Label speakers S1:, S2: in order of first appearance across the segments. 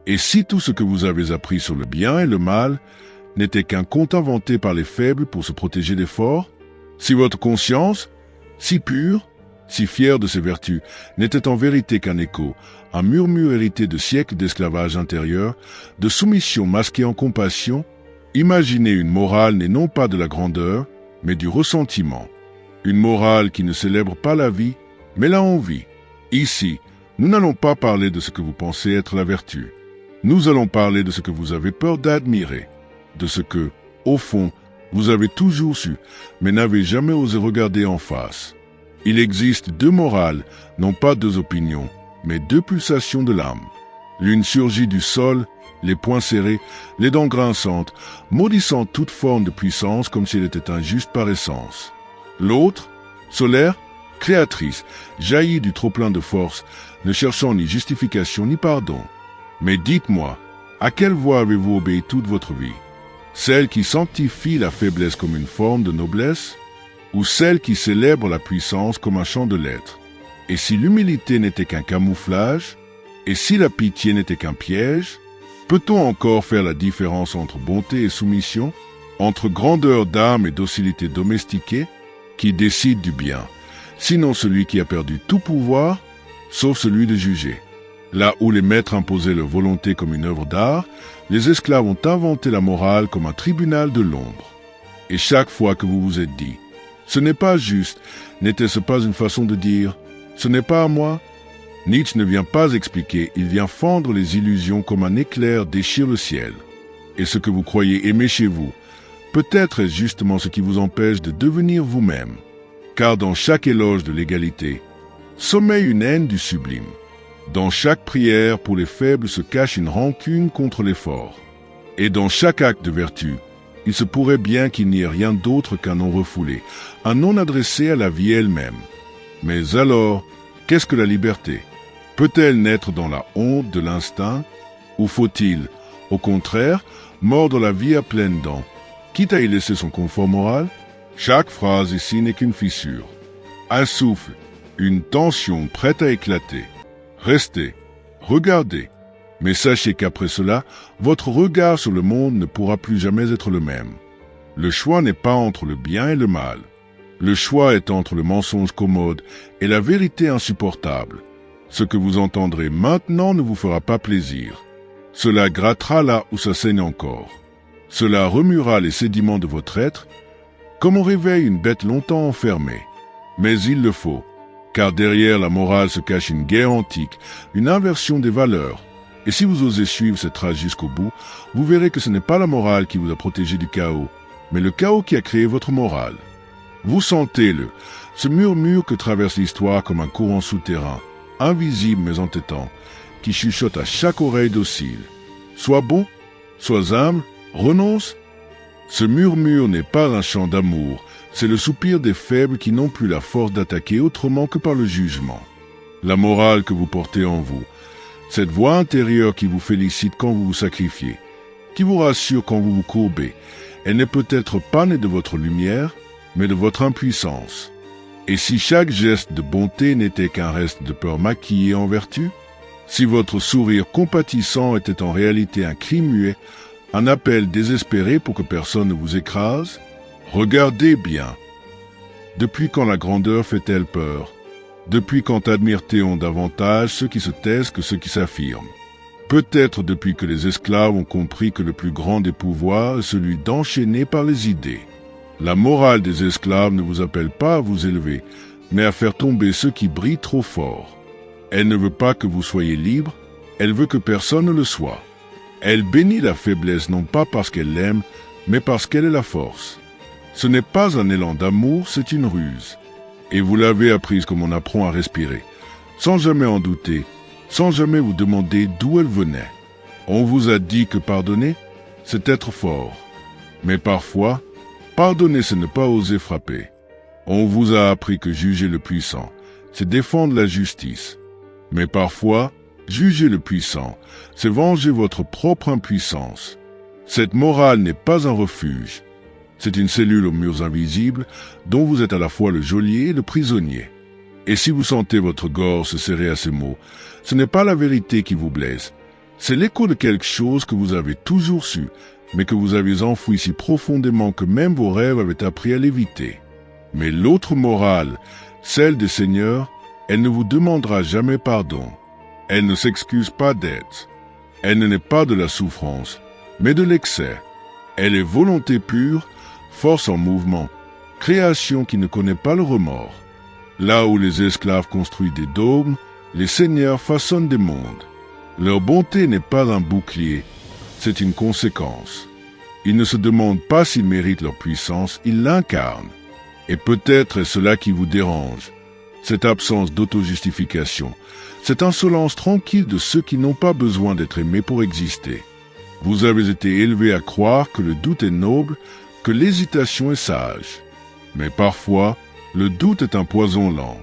S1: Et si tout ce que vous avez appris sur le bien et le mal n'était qu'un conte inventé par les faibles pour se protéger des forts? Si votre conscience, si pure, si fière de ses vertus, n'était en vérité qu'un écho, un murmure hérité de siècles d'esclavage intérieur, de soumission masquée en compassion, imaginez une morale née non pas de la grandeur, mais du ressentiment. Une morale qui ne célèbre pas la vie, mais la envie. Ici, nous n'allons pas parler de ce que vous pensez être la vertu. Nous allons parler de ce que vous avez peur d'admirer, de ce que, au fond, vous avez toujours su, mais n'avez jamais osé regarder en face. Il existe deux morales, non pas deux opinions, mais deux pulsations de l'âme. L'une surgit du sol, les poings serrés, les dents grinçantes, maudissant toute forme de puissance comme si elle était injuste par essence. L'autre, solaire, créatrice, jaillit du trop-plein de force, ne cherchant ni justification ni pardon. Mais dites-moi, à quelle voie avez-vous obéi toute votre vie? Celle qui sanctifie la faiblesse comme une forme de noblesse, ou celle qui célèbre la puissance comme un chant de lettres? Et si l'humilité n'était qu'un camouflage, et si la pitié n'était qu'un piège, peut-on encore faire la différence entre bonté et soumission, entre grandeur d'âme et docilité domestiquée? Qui décide du bien, sinon celui qui a perdu tout pouvoir, sauf celui de juger? Là où les maîtres imposaient leur volonté comme une œuvre d'art, les esclaves ont inventé la morale comme un tribunal de l'ombre. Et chaque fois que vous vous êtes dit « ce n'est pas juste », n'était-ce pas une façon de dire « ce n'est pas à moi ». Nietzsche ne vient pas expliquer, il vient fendre les illusions comme un éclair déchire le ciel. Et ce que vous croyez aimer chez vous, peut-être est justement ce qui vous empêche de devenir vous-même. Car dans chaque éloge de l'égalité, sommeille une haine du sublime. Dans chaque prière pour les faibles se cache une rancune contre les forts. Et dans chaque acte de vertu, il se pourrait bien qu'il n'y ait rien d'autre qu'un non refoulé, un non adressé à la vie elle-même. Mais alors, qu'est-ce que la liberté? Peut-elle naître dans la honte de l'instinct? Ou faut-il, au contraire, mordre la vie à pleines dents, quitte à y laisser son confort moral? Chaque phrase ici n'est qu'une fissure, un souffle, une tension prête à éclater. Restez, regardez, mais sachez qu'après cela, votre regard sur le monde ne pourra plus jamais être le même. Le choix n'est pas entre le bien et le mal. Le choix est entre le mensonge commode et la vérité insupportable. Ce que vous entendrez maintenant ne vous fera pas plaisir. Cela grattera là où ça saigne encore. Cela remuera les sédiments de votre être, comme on réveille une bête longtemps enfermée. Mais il le faut. Car derrière la morale se cache une guerre antique, une inversion des valeurs. Et si vous osez suivre cette trace jusqu'au bout, vous verrez que ce n'est pas la morale qui vous a protégé du chaos, mais le chaos qui a créé votre morale. Vous sentez-le, ce murmure que traverse l'histoire comme un courant souterrain, invisible mais entêtant, qui chuchote à chaque oreille docile. Sois bon, sois humble, renonce. Ce murmure n'est pas un chant d'amour, c'est le soupir des faibles qui n'ont plus la force d'attaquer autrement que par le jugement. La morale que vous portez en vous, cette voix intérieure qui vous félicite quand vous vous sacrifiez, qui vous rassure quand vous vous courbez, elle n'est peut-être pas née de votre lumière, mais de votre impuissance. Et si chaque geste de bonté n'était qu'un reste de peur maquillé en vertu, si votre sourire compatissant était en réalité un cri muet, un appel désespéré pour que personne ne vous écrase, regardez bien. Depuis quand la grandeur fait-elle peur? Depuis quand admire-t-on davantage ceux qui se taisent que ceux qui s'affirment? Peut-être depuis que les esclaves ont compris que le plus grand des pouvoirs est celui d'enchaîner par les idées. La morale des esclaves ne vous appelle pas à vous élever, mais à faire tomber ceux qui brillent trop fort. Elle ne veut pas que vous soyez libre, elle veut que personne ne le soit. Elle bénit la faiblesse non pas parce qu'elle l'aime, mais parce qu'elle est la force. Ce n'est pas un élan d'amour, c'est une ruse. Et vous l'avez apprise comme on apprend à respirer, sans jamais en douter, sans jamais vous demander d'où elle venait. On vous a dit que pardonner, c'est être fort. Mais parfois, pardonner, c'est ne pas oser frapper. On vous a appris que juger le puissant, c'est défendre la justice. Mais parfois, juger le puissant, c'est venger votre propre impuissance. Cette morale n'est pas un refuge. C'est une cellule aux murs invisibles dont vous êtes à la fois le geôlier et le prisonnier. Et si vous sentez votre gorge se serrer à ces mots, ce n'est pas la vérité qui vous blesse, C'est l'écho de quelque chose que vous avez toujours su, mais que vous avez enfoui si profondément que même vos rêves avaient appris à l'éviter. Mais l'autre morale, celle des seigneurs, elle ne vous demandera jamais pardon. Elle ne s'excuse pas d'être. Elle n'est pas de la souffrance, mais de l'excès. Elle est volonté pure, force en mouvement, création qui ne connaît pas le remords. Là où les esclaves construisent des dômes, les seigneurs façonnent des mondes. Leur bonté n'est pas un bouclier, c'est une conséquence. Ils ne se demandent pas s'ils méritent leur puissance, ils l'incarnent. Et peut-être est cela qui vous dérange, cette absence d'auto-justification, cette insolence tranquille de ceux qui n'ont pas besoin d'être aimés pour exister. Vous avez été élevés à croire que le doute est noble, que l'hésitation est sage. Mais parfois, le doute est un poison lent.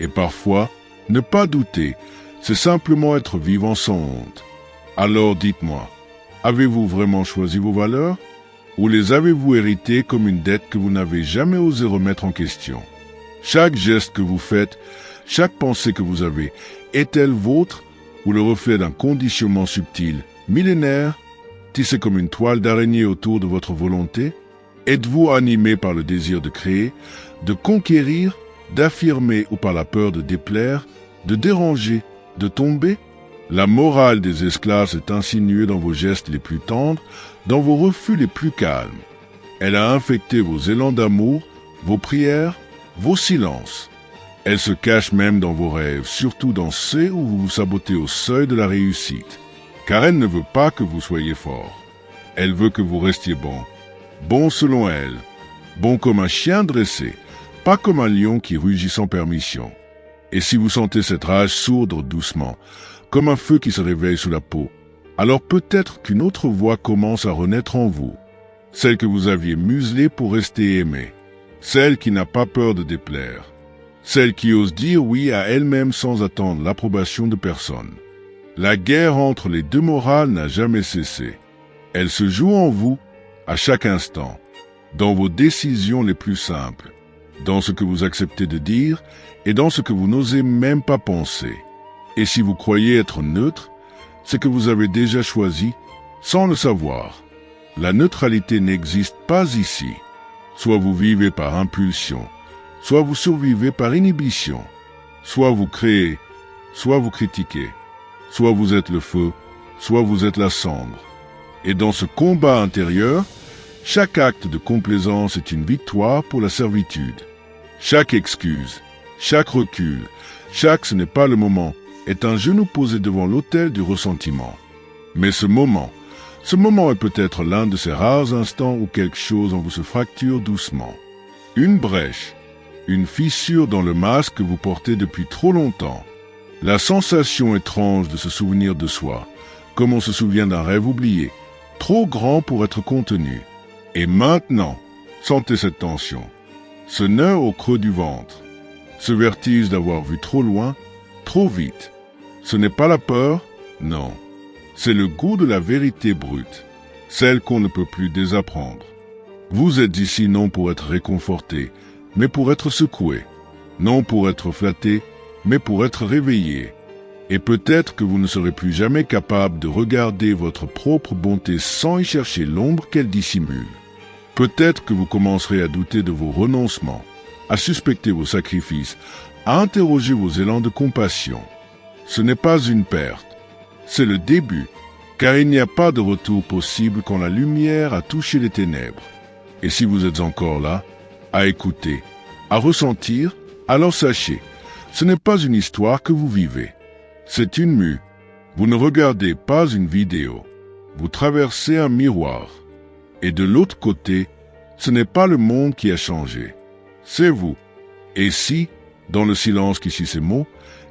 S1: Et parfois, ne pas douter, c'est simplement être vivant sans honte. Alors dites-moi, avez-vous vraiment choisi vos valeurs? Ou les avez-vous héritées comme une dette que vous n'avez jamais osé remettre en question? Chaque geste que vous faites, chaque pensée que vous avez, est-elle vôtre ou le reflet d'un conditionnement subtil, millénaire, tissé comme une toile d'araignée autour de votre volonté? Êtes-vous animé par le désir de créer, de conquérir, d'affirmer ou par la peur de déplaire, de déranger, de tomber? La morale des esclaves s'est insinuée dans vos gestes les plus tendres, dans vos refus les plus calmes. Elle a infecté vos élans d'amour, vos prières, vos silences. Elle se cache même dans vos rêves, surtout dans ceux où vous vous sabotez au seuil de la réussite. Car elle ne veut pas que vous soyez fort. Elle veut que vous restiez bon. Bon selon elle. Bon comme un chien dressé, pas comme un lion qui rugit sans permission. Et si vous sentez cette rage sourdre doucement, comme un feu qui se réveille sous la peau, alors peut-être qu'une autre voix commence à renaître en vous. Celle que vous aviez muselée pour rester aimée. Celle qui n'a pas peur de déplaire. Celle qui ose dire oui à elle-même sans attendre l'approbation de personne. La guerre entre les deux morales n'a jamais cessé. Elle se joue en vous, à chaque instant, dans vos décisions les plus simples, dans ce que vous acceptez de dire et dans ce que vous n'osez même pas penser. Et si vous croyez être neutre, c'est que vous avez déjà choisi, sans le savoir. La neutralité n'existe pas ici. Soit vous vivez par impulsion, soit vous survivez par inhibition. Soit vous créez, soit vous critiquez. Soit vous êtes le feu, soit vous êtes la cendre. Et dans ce combat intérieur, chaque acte de complaisance est une victoire pour la servitude. Chaque excuse, chaque recul, chaque ce n'est pas le moment, est un genou posé devant l'autel du ressentiment. Mais ce moment est peut-être l'un de ces rares instants où quelque chose en vous se fracture doucement. Une brèche, une fissure dans le masque que vous portez depuis trop longtemps. La sensation étrange de se souvenir de soi, comme on se souvient d'un rêve oublié, trop grand pour être contenu. Et maintenant, sentez cette tension, ce nœud au creux du ventre, ce vertige d'avoir vu trop loin, trop vite. Ce n'est pas la peur, non. C'est le goût de la vérité brute, celle qu'on ne peut plus désapprendre. Vous êtes ici non pour être réconforté, mais pour être secoué. Non pour être flatté, mais pour être réveillé. Et peut-être que vous ne serez plus jamais capable de regarder votre propre bonté sans y chercher l'ombre qu'elle dissimule. Peut-être que vous commencerez à douter de vos renoncements, à suspecter vos sacrifices, à interroger vos élans de compassion. Ce n'est pas une perte, c'est le début, car il n'y a pas de retour possible quand la lumière a touché les ténèbres. Et si vous êtes encore là, à écouter, à ressentir, alors sachez, ce n'est pas une histoire que vous vivez. C'est une mue. Vous ne regardez pas une vidéo. Vous traversez un miroir. Et de l'autre côté, ce n'est pas le monde qui a changé. C'est vous. Et si, dans le silence qui suit ces mots,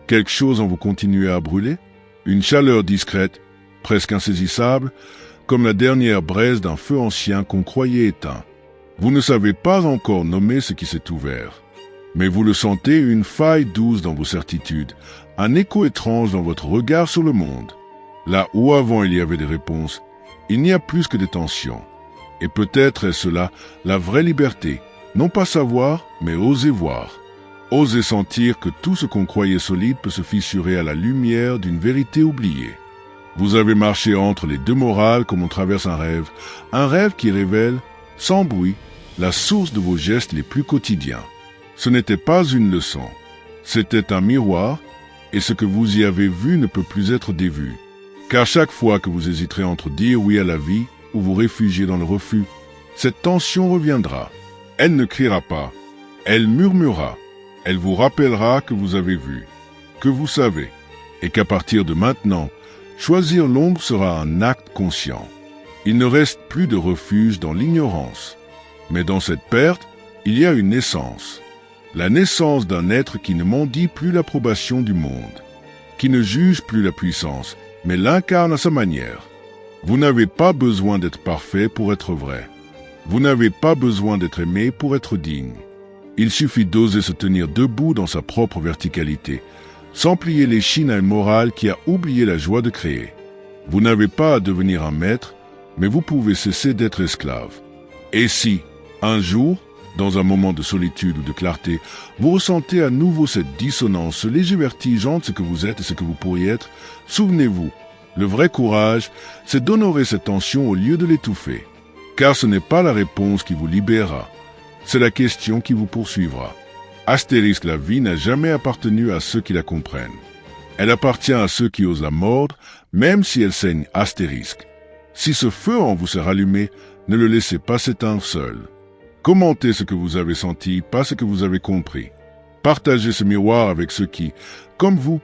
S1: quelque chose en vous continue à brûler, une chaleur discrète, presque insaisissable, comme la dernière braise d'un feu ancien qu'on croyait éteint. Vous ne savez pas encore nommer ce qui s'est ouvert, mais vous le sentez, une faille douce dans vos certitudes, un écho étrange dans votre regard sur le monde. Là où avant il y avait des réponses, il n'y a plus que des tensions. Et peut-être est cela la vraie liberté, non pas savoir, mais oser voir. Oser sentir que tout ce qu'on croyait solide peut se fissurer à la lumière d'une vérité oubliée. Vous avez marché entre les deux morales comme on traverse un rêve qui révèle, sans bruit, la source de vos gestes les plus quotidiens. Ce n'était pas une leçon, c'était un miroir, et ce que vous y avez vu ne peut plus être dévu. Car chaque fois que vous hésiterez entre dire oui à la vie ou vous réfugier dans le refus, cette tension reviendra. Elle ne criera pas, elle murmurera, elle vous rappellera que vous avez vu, que vous savez, et qu'à partir de maintenant, choisir l'ombre sera un acte conscient. Il ne reste plus de refuge dans l'ignorance. Mais dans cette perte, il y a une naissance. La naissance d'un être qui ne mendie plus l'approbation du monde, qui ne juge plus la puissance, mais l'incarne à sa manière. Vous n'avez pas besoin d'être parfait pour être vrai. Vous n'avez pas besoin d'être aimé pour être digne. Il suffit d'oser se tenir debout dans sa propre verticalité, sans plier l'échine à une morale qui a oublié la joie de créer. Vous n'avez pas à devenir un maître, mais vous pouvez cesser d'être esclave. Et si, un jour, dans un moment de solitude ou de clarté, vous ressentez à nouveau cette dissonance, ce léger vertige entre ce que vous êtes et ce que vous pourriez être, souvenez-vous, le vrai courage, c'est d'honorer cette tension au lieu de l'étouffer. Car ce n'est pas la réponse qui vous libérera, c'est la question qui vous poursuivra. Astérisque, la vie n'a jamais appartenu à ceux qui la comprennent. Elle appartient à ceux qui osent la mordre, même si elle saigne astérisque. Si ce feu en vous s'est rallumé, ne le laissez pas s'éteindre seul. Commentez ce que vous avez senti, pas ce que vous avez compris. Partagez ce miroir avec ceux qui, comme vous,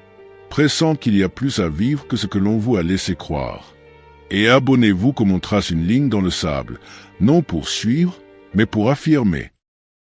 S1: pressentent qu'il y a plus à vivre que ce que l'on vous a laissé croire. Et abonnez-vous comme on trace une ligne dans le sable, non pour suivre, mais pour affirmer.